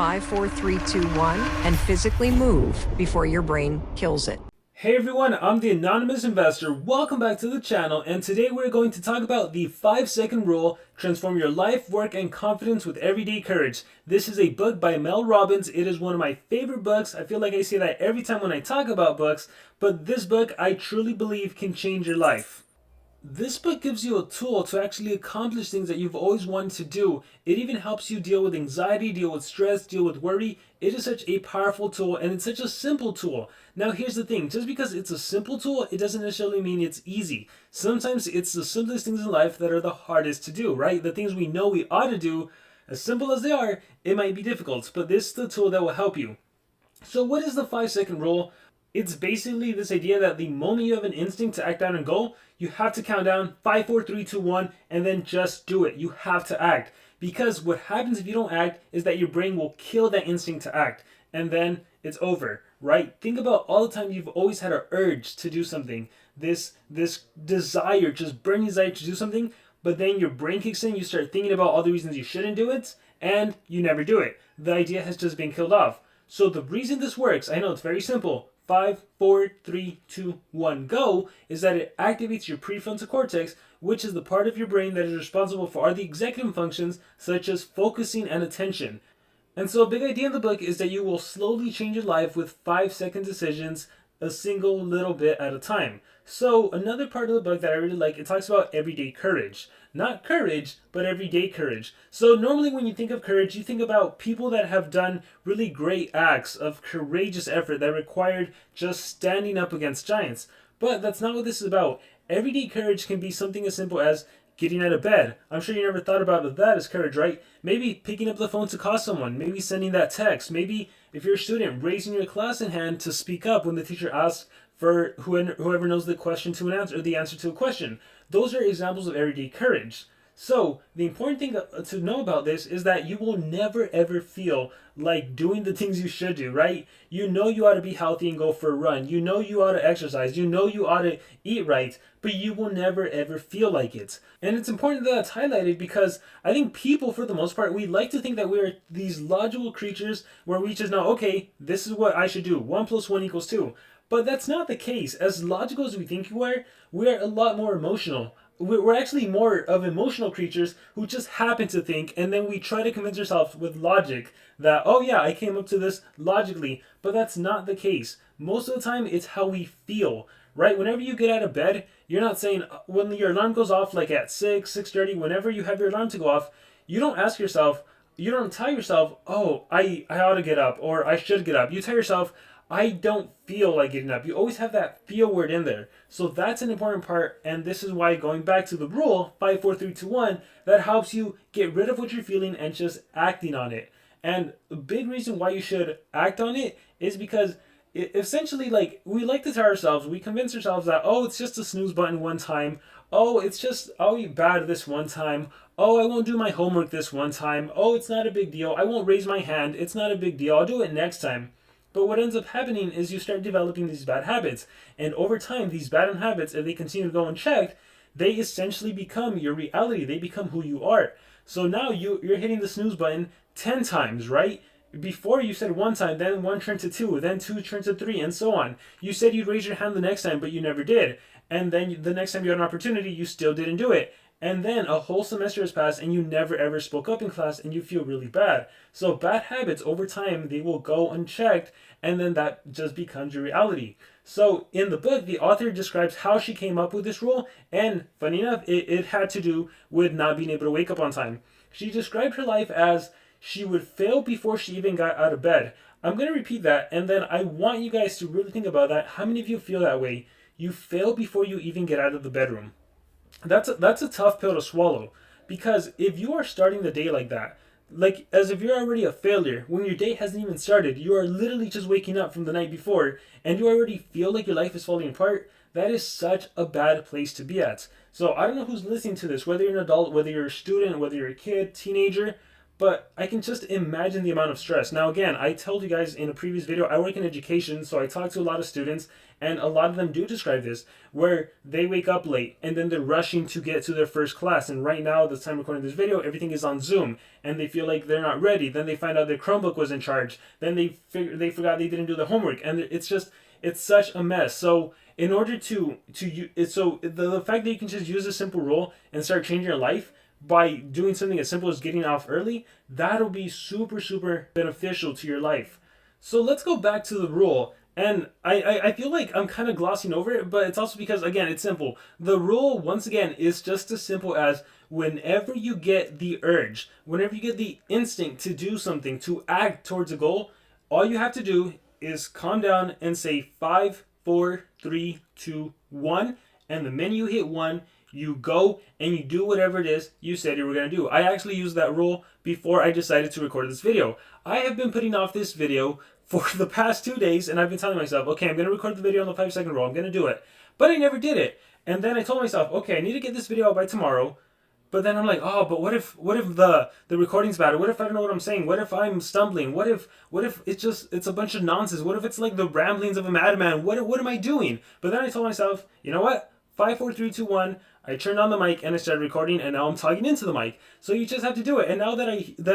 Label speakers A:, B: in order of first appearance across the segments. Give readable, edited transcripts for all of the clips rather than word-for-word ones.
A: 5, 4, 3, 2, 1 and physically move before your brain kills it.
B: Hey everyone, I'm the Anonymous Investor. Welcome back to the channel, and today we're going to talk about the 5-second rule, transform your life, work, and confidence with everyday courage. This is a book by Mel Robbins. It is one of my favorite books. I feel like I say that every time when I talk about books, but this book I truly believe can change your life. This book gives you a tool to actually accomplish things that you've always wanted to do. It even helps you deal with anxiety, deal with stress, deal with worry. It is such a powerful tool, and it's such a simple tool. Now here's the thing, just because it's a simple tool, it doesn't necessarily mean it's easy. Sometimes it's the simplest things in life that are the hardest to do, right? The things we know we ought to do, as simple as they are, it might be difficult, but this is the tool that will help you. So what is the 5-second rule? It's basically this idea that the moment you have an instinct to act out and go, you have to count down 5, 4, 3, 2, 1, and then just do it. You have to act. Because what happens if you don't act is that your brain will kill that instinct to act, and then it's over, right? Think about all the time you've always had an urge to do something, this desire, just burning desire to do something, but then your brain kicks in, you start thinking about all the reasons you shouldn't do it, and you never do it. The idea has just been killed off. So the reason this works, I know it's very simple, 5, 4, 3, 2, 1, go, is that it activates your prefrontal cortex, which is the part of your brain that is responsible for all the executive functions, such as focusing and attention. And so a big idea in the book is that you will slowly change your life with 5-second decisions, a single little bit at a time. So another part of the book that I really like, it talks about everyday courage. Not courage, but everyday courage. So normally when you think of courage, you think about people that have done really great acts of courageous effort that required just standing up against giants. But that's not what this is about. Everyday courage can be something as simple as getting out of bed. I'm sure you never thought about that as courage, right? Maybe picking up the phone to call someone. Maybe sending that text. Maybe if you're a student, raising your class in hand to speak up when the teacher asks for whoever knows the question to an answer, or the answer to a question. Those are examples of everyday courage. So the important thing to know about this is that you will never ever feel like doing the things you should do, right? You know you ought to be healthy and go for a run. You know you ought to exercise. You know you ought to eat right, but you will never ever feel like it. And it's important that that's highlighted because I think people, for the most part, we like to think that we're these logical creatures where we just know, okay, this is what I should do. 1 + 1 = 2. But that's not the case. As logical as we think we are a lot more emotional. We're actually more of emotional creatures who just happen to think, and then we try to convince ourselves with logic that, oh yeah, I came up to this logically, but that's not the case. Most of the time, it's how we feel, right? Whenever you get out of bed, you're not saying, when your alarm goes off like at 6, 6:30, whenever you have your alarm to go off, you don't ask yourself, you don't tell yourself, oh, I ought to get up, or I should get up. You tell yourself, I don't feel like getting up. You always have that feel word in there. So that's an important part, and this is why, going back to the rule, 5, 4, 3, 2, 1, that helps you get rid of what you're feeling and just acting on it. And a big reason why you should act on it is because essentially, like, we like to tell ourselves, we convince ourselves that, oh, it's just a snooze button one time. Oh, it's just, I'll eat bad this one time. Oh, I won't do my homework this one time. Oh, it's not a big deal. I won't raise my hand. It's not a big deal. I'll do it next time. But what ends up happening is you start developing these bad habits. And over time, these bad habits, if they continue to go unchecked, they essentially become your reality. They become who you are. So now you're hitting the snooze button 10 times, right? Before you said 1 time, then 1 turned to 2, then 2 turned to 3, and so on. You said you'd raise your hand the next time, but you never did. And then the next time you had an opportunity, you still didn't do it. And then a whole semester has passed and you never ever spoke up in class and you feel really bad. So bad habits over time, they will go unchecked, and then that just becomes your reality. So in the book, the author describes how she came up with this rule, and funny enough, it had to do with not being able to wake up on time. She described her life as she would fail before she even got out of bed. I'm going to repeat that, and then I want you guys to really think about that. How many of you feel that way? You fail before you even get out of the bedroom. That's a tough pill to swallow, because if you are starting the day like that, like as if you're already a failure when your day hasn't even started, you are literally just waking up from the night before and you already feel like your life is falling apart, that is such a bad place to be at. So I don't know who's listening to this, whether you're an adult, whether you're a student, whether you're a kid, teenager, but I can just imagine the amount of stress. Now, again, I told you guys in a previous video, I work in education, so I talk to a lot of students, and a lot of them do describe this, where they wake up late, and then they're rushing to get to their first class. And right now, this time recording this video, everything is on Zoom, and they feel like they're not ready. Then they find out their Chromebook was in charge. Then they forgot they didn't do the homework, and it's such a mess. So in order the fact that you can just use a simple rule and start changing your life by doing something as simple as getting off early, that'll be super, super beneficial to your life. So let's go back to the rule. And I feel like I'm kind of glossing over it, but it's also because, again, it's simple. The rule, once again, is just as simple as whenever you get the urge, whenever you get the instinct to do something, to act towards a goal, all you have to do is calm down and say 5, 4, 3, 2, 1. And the minute you hit 1, you go and you do whatever it is you said you were going to do. I actually used that rule before I decided to record this video. I have been putting off this video for the past 2 days, and I've been telling myself, okay, I'm going to record the video on the 5-second rule. I'm going to do it. But I never did it. And then I told myself, okay, I need to get this video out by tomorrow. But then I'm like, oh, but what if the recording's bad? Or what if I don't know what I'm saying? What if I'm stumbling? What if it's a bunch of nonsense? What if it's like the ramblings of a madman? What am I doing? But then I told myself, you know what? 5, 4, 3, 2, 1. I turned on the mic and I started recording, and now I'm talking into the mic. So you just have to do it. And now that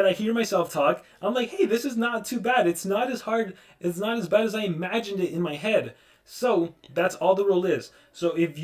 B: I hear myself talk, I'm like, hey, this is not too bad. It's not as hard. It's not as bad as I imagined it in my head. So that's all the rule is. So it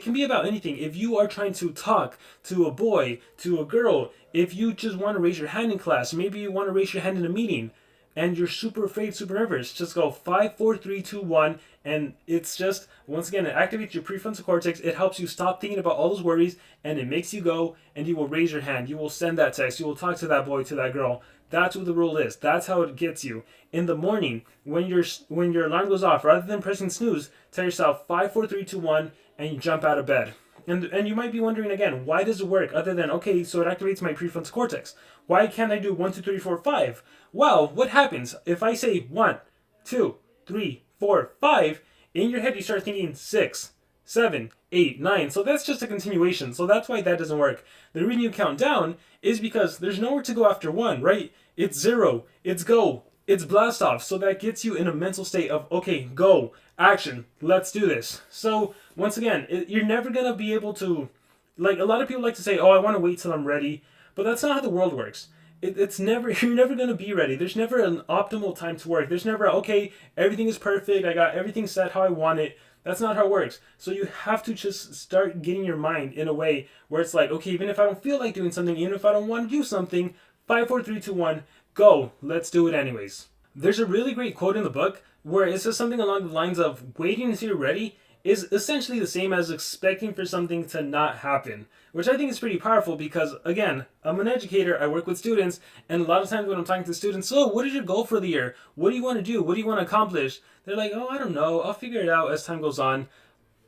B: can be about anything. If you are trying to talk to a boy, to a girl, if you just want to raise your hand in class, maybe you want to raise your hand in a meeting, and you're super afraid, super nervous, just go 5, 4, 3, 2, 1, and it's just, once again, it activates your prefrontal cortex. It helps you stop thinking about all those worries, and it makes you go, and you will raise your hand. You will send that text. You will talk to that boy, to that girl. That's what the rule is. That's how it gets you. In the morning, when your alarm goes off, rather than pressing snooze, tell yourself 5, 4, 3, 2, 1, and you jump out of bed. And you might be wondering again, why does it work? Other than, okay, so it activates my prefrontal cortex. Why can't I do 1, 2, 3, 4, 5? Well, what happens if I say 1, 2, 3, 4, 5? In your head, you start thinking 6, 7, 8, 9. So that's just a continuation. So that's why that doesn't work. The reason you count down is because there's nowhere to go after 1, right? It's 0. It's go. It's blast off. So that gets you in a mental state of, okay, go, action, let's do this. So once again, you're never going to be able to, like a lot of people like to say, oh, I want to wait till I'm ready. But that's not how the world works. It's never, you're never going to be ready. There's never an optimal time to work. There's never, okay, everything is perfect. I got everything set how I want it. That's not how it works. So you have to just start getting your mind in a way where it's like, okay, even if I don't feel like doing something, even if I don't want to do something, 5, 4, 3, 2, 1, go. Let's do it anyways. There's a really great quote in the book where it says something along the lines of waiting until you're ready is essentially the same as expecting for something to not happen, which I think is pretty powerful because, again, I'm an educator, I work with students, and a lot of times when I'm talking to students, so what is your goal for the year? What do you want to do? What do you want to accomplish? They're like, oh, I don't know, I'll figure it out as time goes on.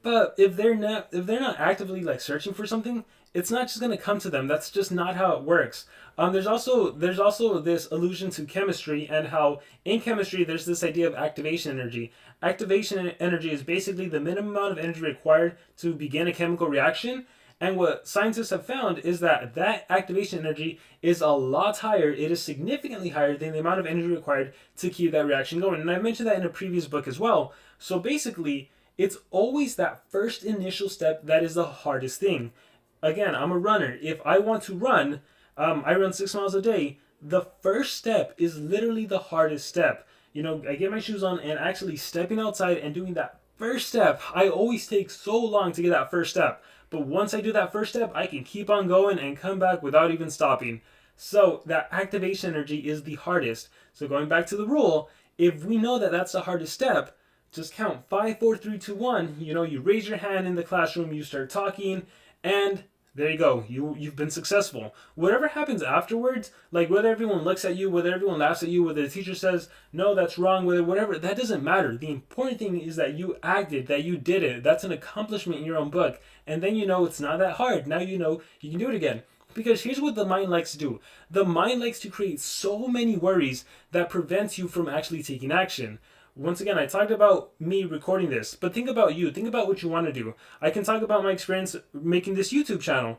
B: But if they're not actively like searching for something, it's not just going to come to them. That's just not how it works. There's also this allusion to chemistry and how in chemistry there's this idea of activation energy. Activation energy is basically the minimum amount of energy required to begin a chemical reaction. And what scientists have found is that activation energy is a lot higher. It is significantly higher than the amount of energy required to keep that reaction going. And I mentioned that in a previous book as well. So basically, it's always that first initial step that is the hardest thing. Again, I'm a runner. If I want to run, I run 6 miles a day. The first step is literally the hardest step. You know, I get my shoes on and actually stepping outside and doing that first step. I always take so long to get that first step. But once I do that first step, I can keep on going and come back without even stopping. So that activation energy is the hardest. So going back to the rule, if we know that that's the hardest step, just count 5, 4, 3, 2, 1. You know, you raise your hand in the classroom, you start talking, and there you go. You've been successful. Whatever happens afterwards, like whether everyone looks at you, whether everyone laughs at you, whether the teacher says, no, that's wrong, whatever, that doesn't matter. The important thing is that you acted, that you did it. That's an accomplishment in your own book. And then you know it's not that hard. Now you know you can do it again. Because here's what the mind likes to do. The mind likes to create so many worries that prevents you from actually taking action. Once again, I talked about me recording this, but think about you. Think about what you want to do. I can talk about my experience making this YouTube channel.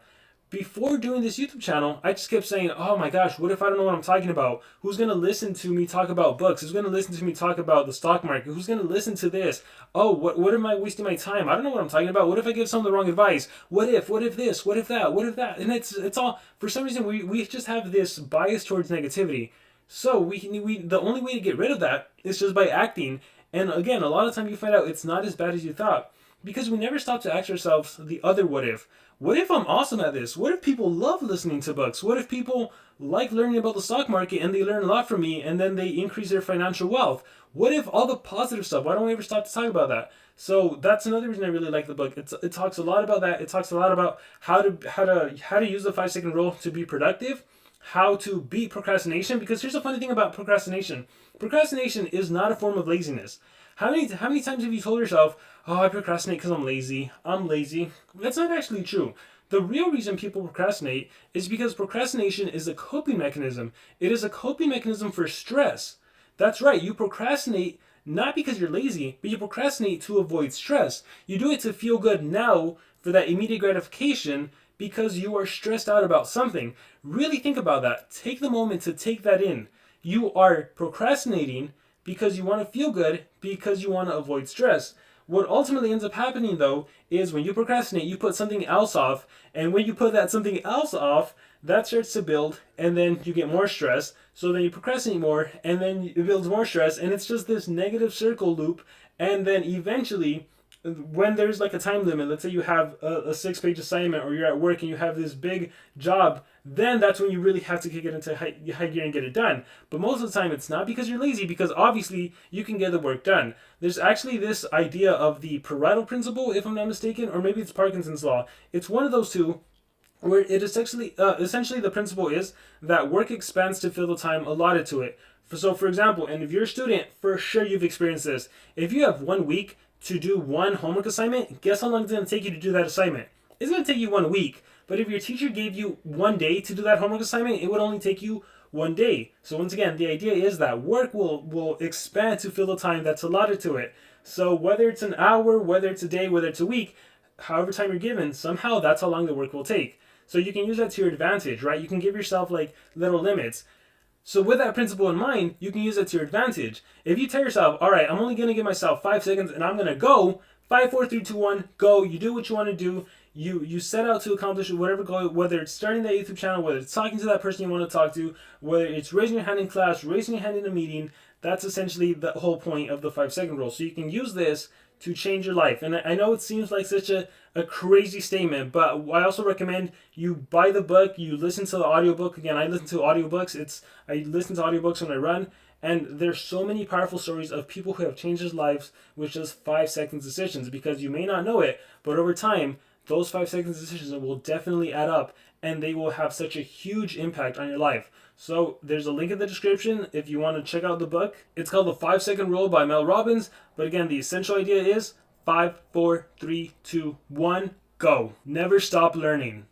B: before doing this YouTube channel, I just kept saying, oh my gosh, what if I don't know what I'm talking about? Who's going to listen to me talk about books? Who's going to listen to me talk about the stock market? Who's going to listen to this? Oh, what am I wasting my time? I don't know what I'm talking about. What if I give someone the wrong advice? What if this? What if that? What if that? And it's all, for some reason, we just have this bias towards negativity. So the only way to get rid of that is just by acting. And again, a lot of time you find out it's not as bad as you thought, because we never stop to ask ourselves the other what if. What if I'm awesome at this? What if people love listening to books? What if people like learning about the stock market and they learn a lot from me and then they increase their financial wealth? What if all the positive stuff? Why don't we ever stop to talk about that? So that's another reason I really like the book. It talks a lot about that. It talks a lot about how to use the 5 second rule to be productive, how to beat procrastination. Because here's the funny thing about procrastination. Procrastination is not a form of laziness. How many times have you told yourself, oh, I procrastinate because I'm lazy. I'm lazy. That's not actually true. The real reason people procrastinate is because procrastination is a coping mechanism. It is a coping mechanism for stress. That's right. You procrastinate not because you're lazy, but you procrastinate to avoid stress. You do it to feel good now for that immediate gratification because you are stressed out about something. Really think about that. Take the moment to take that in. You are procrastinating because you want to feel good, because you want to avoid stress. What ultimately ends up happening, though, is when you procrastinate, you put something else off, and when you put that something else off, that starts to build, and then you get more stress, so then you procrastinate more, and then it builds more stress, and it's just this negative circle loop, and then eventually, when there's like a time limit, let's say you have a 6-page assignment, or you're at work and you have this big job, then that's when you really have to kick it into high gear and get it done. But most of the time it's not because you're lazy, because obviously you can get the work done. There's actually this idea of the Pareto principle, if I'm not mistaken, or maybe it's Parkinson's law. It's one of those two, where it essentially the principle is that work expands to fill the time allotted to it. So for example, and if you're a student, for sure you've experienced this. If you have 1 week to do one homework assignment, guess how long it's going to take you to do that assignment? It's going to take you 1 week. But if your teacher gave you 1 day to do that homework assignment, it would only take you 1 day. So once again, the idea is that work will expand to fill the time that's allotted to it. So whether it's an hour, whether it's a day, whether it's a week, however time you're given, somehow that's how long the work will take. So you can use that to your advantage, right? You can give yourself like little limits. So with that principle in mind, you can use it to your advantage. If you tell yourself, all right, I'm only going to give myself 5 seconds and I'm going to go, 5, 4, 3, 2, 1, go. You do what you want to do. You set out to accomplish whatever goal, whether it's starting that YouTube channel, whether it's talking to that person you want to talk to, whether it's raising your hand in class, raising your hand in a meeting. That's essentially the whole point of the 5-second rule. So you can use this to change your life. And I know it seems like such a crazy statement, but I also recommend you buy the book, you listen to the audiobook. Again, I listen to audiobooks. I listen to audiobooks when I run, and there's so many powerful stories of people who have changed their lives with just 5 seconds decisions, because you may not know it, but over time, those 5 seconds decisions will definitely add up, and they will have such a huge impact on your life. So there's a link in the description if you want to check out the book. It's called The 5-Second Rule by Mel Robbins. But again, the essential idea is 5, 4, 3, 2, 1, go. Never stop learning.